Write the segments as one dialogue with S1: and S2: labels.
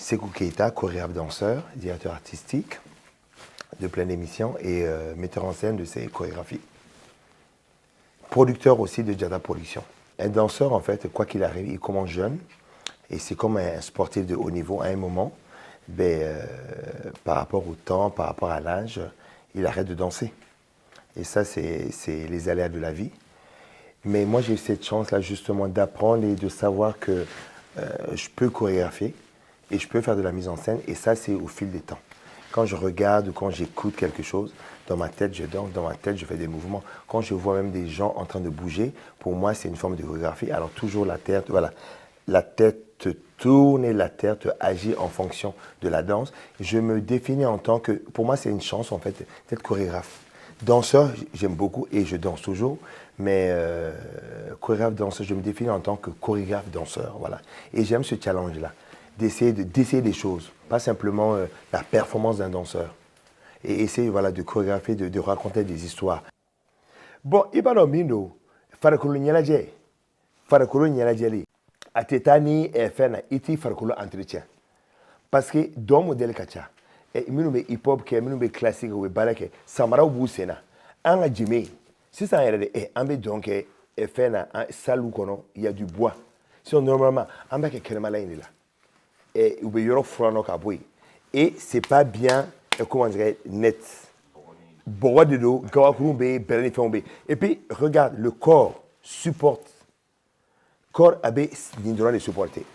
S1: Sekou Keita, chorégraphe danseur, directeur artistique de pleine émission et metteur en scène de ses chorégraphies. Producteur aussi de Jada Production. Un danseur, en fait, quoi qu'il arrive, il commence jeune et c'est comme un sportif de haut niveau à un moment. Par rapport au temps, par rapport à l'âge, il arrête de danser. Et ça, c'est les aléas de la vie. Mais moi, j'ai eu cette chance-là, justement, d'apprendre et de savoir que je peux chorégraphier et je peux faire de la mise en scène. Et ça, c'est au fil des temps. Quand je regarde ou quand j'écoute quelque chose, dans ma tête, je danse, dans ma tête, je fais des mouvements. Quand je vois même des gens en train de bouger, pour moi, c'est une forme de chorégraphie. Alors, toujours la tête, voilà, la tête tourne et la tête agit en fonction de la danse. Je me définis en tant que, pour moi, c'est une chance, en fait, d'être chorégraphe. Danseur, j'aime beaucoup et je danse toujours, mais chorégraphe, danseur, je me définis en tant que chorégraphe, danseur, voilà. Et j'aime ce challenge-là, d'essayer des choses, pas simplement la performance d'un danseur. Et essayer, voilà, de chorégraphier, de raconter des histoires. Bon, Ibano Mino, Farakulu Nyalaje, Farakulu Nyalajeli, Atetani Fena, Iti Farakulu Entretien. Parce que dans le modèle Kacha, minnu bɛ hip hop kɛ minnu bɛ classique u bɛ baara kɛ samaraw b'u sen na an ka jime sisan yɛrɛ de an bɛ dɔn kɛ fɛn na salle kɔnɔ il y a du bois sinon normalement an bɛ kɛ kɛnɛmala in de la u bɛ yɔrɔ furan ka bɔ yen et c'est pas bien comment dire net bɔgɔ de don gabakuru bɛ yen bɛrɛ ni fɛnw bɛ yen et puis regarde le corps supporte corps a bɛ nin dɔrɔn de supporter.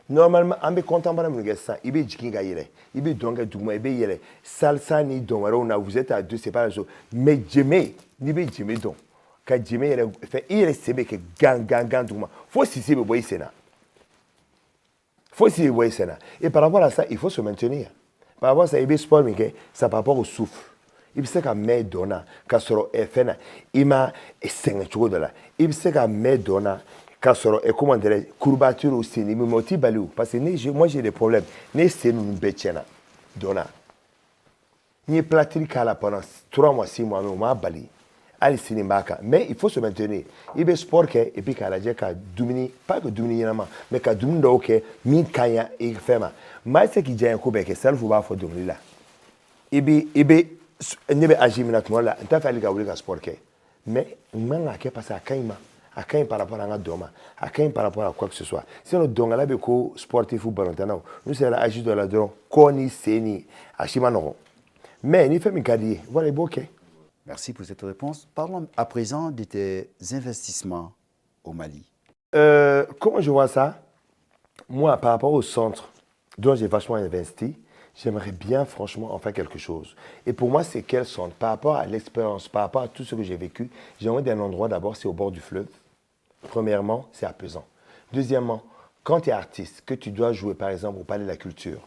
S1: Normalement, on est content de faire ça. Il est jikin ka yele. Il est donc duguma, il est yele. Salsa ni don waro vous êtes à deux, c'est pas la chose. Mais jeme, ni be jeme don. Ka jeme yele fait il est sebe que gang duguma. Faut si c'est boy sena. Faut si boy sena. Et par rapport à ça, il faut se maintenir. Par rapport à ça, il est sport mais ça par rapport au souffle. Il sait qu'à me donna, qu'à soro fena, il m'a essayé de là. Il sait qu'à me donna. Et comment dire, courbature aussi, ni me motive balou. Parce que moi j'ai des problèmes. Ne c'est nous bêtena. Donna. Ni platine kala pendant 3 mois, 6 mois, mais m'a bali. Allez, cinémaka. Mais il faut se maintenir. Il veut sport et puis qu'à la dire qu'à dominer, pas que dominer yama, mais qu'à dominer ok, min kaya et fema. Mais c'est qui dit un coup que ça ne faut pas faire dominer là. Il be agir maintenant là. T'as fait le gars sport mais manga qui passe à kaima. À quand par rapport à un doma, à quand par rapport à quoi que ce soit. Si on donne la béco sportif ou ballon, nous c'est la agir de la drone, koni seni, achimano. Mais ni fait mi kadi, voilà ok.
S2: Merci pour cette réponse. Parlons à présent de tes investissements au Mali.
S1: Comment je vois ça? Moi, par rapport au centre dont j'ai vachement investi, j'aimerais bien franchement en faire quelque chose. Et pour moi, c'est quel centre? Par rapport à l'expérience, par rapport à tout ce que j'ai vécu, j'aimerais d'un endroit d'abord, c'est au bord du fleuve. Premièrement, c'est apaisant. Deuxièmement, quand tu es artiste, que tu dois jouer par exemple au Palais de la Culture,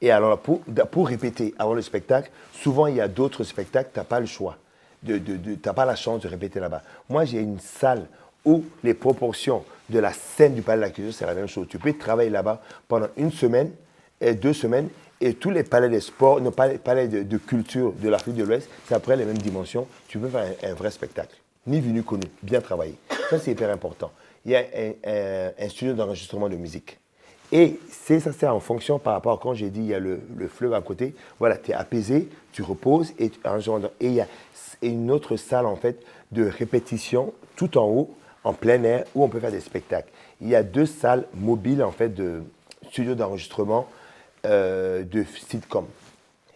S1: et alors pour répéter avant le spectacle, souvent il y a d'autres spectacles, tu n'as pas le choix, tu n'as pas la chance de répéter là-bas. Moi, j'ai une salle où les proportions de la scène du Palais de la Culture, c'est la même chose. Tu peux travailler là-bas pendant 1 semaine, et 2 semaines, et tous les palais de sport, les palais de culture de l'Afrique de l'Ouest, c'est après les mêmes dimensions. Tu peux faire un vrai spectacle. Ni venu connu, bien travaillé. Ça, c'est hyper important. Il y a un studio d'enregistrement de musique. Et ça, c'est en fonction par rapport à quand j'ai dit, il y a le fleuve à côté. Voilà, tu es apaisé, tu reposes. Et il y a une autre salle, en fait, de répétition tout en haut, en plein air, où on peut faire des spectacles. Il y a 2 salles mobiles, en fait, de studio d'enregistrement de sitcom.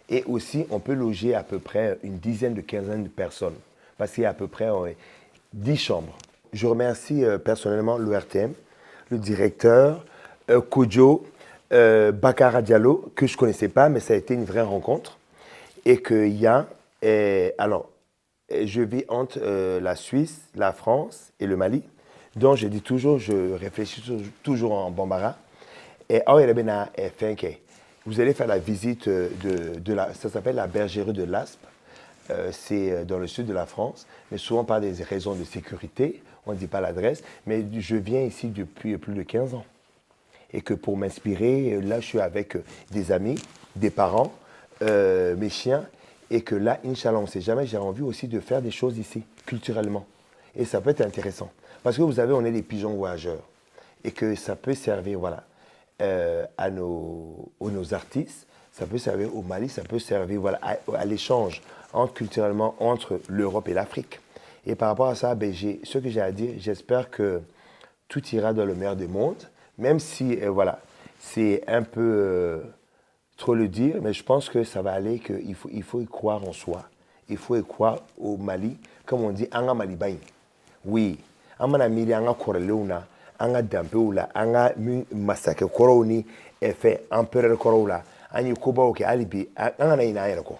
S1: Et aussi, on peut loger à peu près une dizaine de quinzaine de personnes. Parce qu'il y a à peu près 10 chambres. Je remercie personnellement l'ORTM, le directeur, Kodjo, Bakara Diallo, que je ne connaissais pas, mais ça a été une vraie rencontre. Et qu'il y a, alors, je vis entre la Suisse, la France et le Mali. Donc, je dis toujours, je réfléchis toujours en bambara. Et vous allez faire la visite ça s'appelle la bergerie de l'Aspe. C'est dans le sud de la France, mais souvent par des raisons de sécurité, on ne dit pas l'adresse, mais je viens ici depuis plus de 15 ans. Et que pour m'inspirer, là je suis avec des amis, des parents, mes chiens, et que là, Inch'Allah, on ne sait jamais, j'ai envie aussi de faire des choses ici, culturellement. Et ça peut être intéressant. Parce que vous savez, on est des pigeons voyageurs, et que ça peut servir, voilà. à nos artistes, ça peut servir au Mali, ça peut servir voilà, à l'échange culturellement entre l'Europe et l'Afrique. Et par rapport à ça, ben, ce que j'ai à dire, j'espère que tout ira dans le meilleur des mondes, même si voilà, c'est un peu trop le dire, mais je pense que ça va aller, il faut y croire en soi. Il faut y croire au Mali, comme on dit, Anga Malibaï. Oui, Amana Miri, Anga Koreleuna, Anga Dampeula, Anga Massacre Koroni, Effet Empereur Korola, Anyi Koba Oke Alibi, Anga Naina Erko.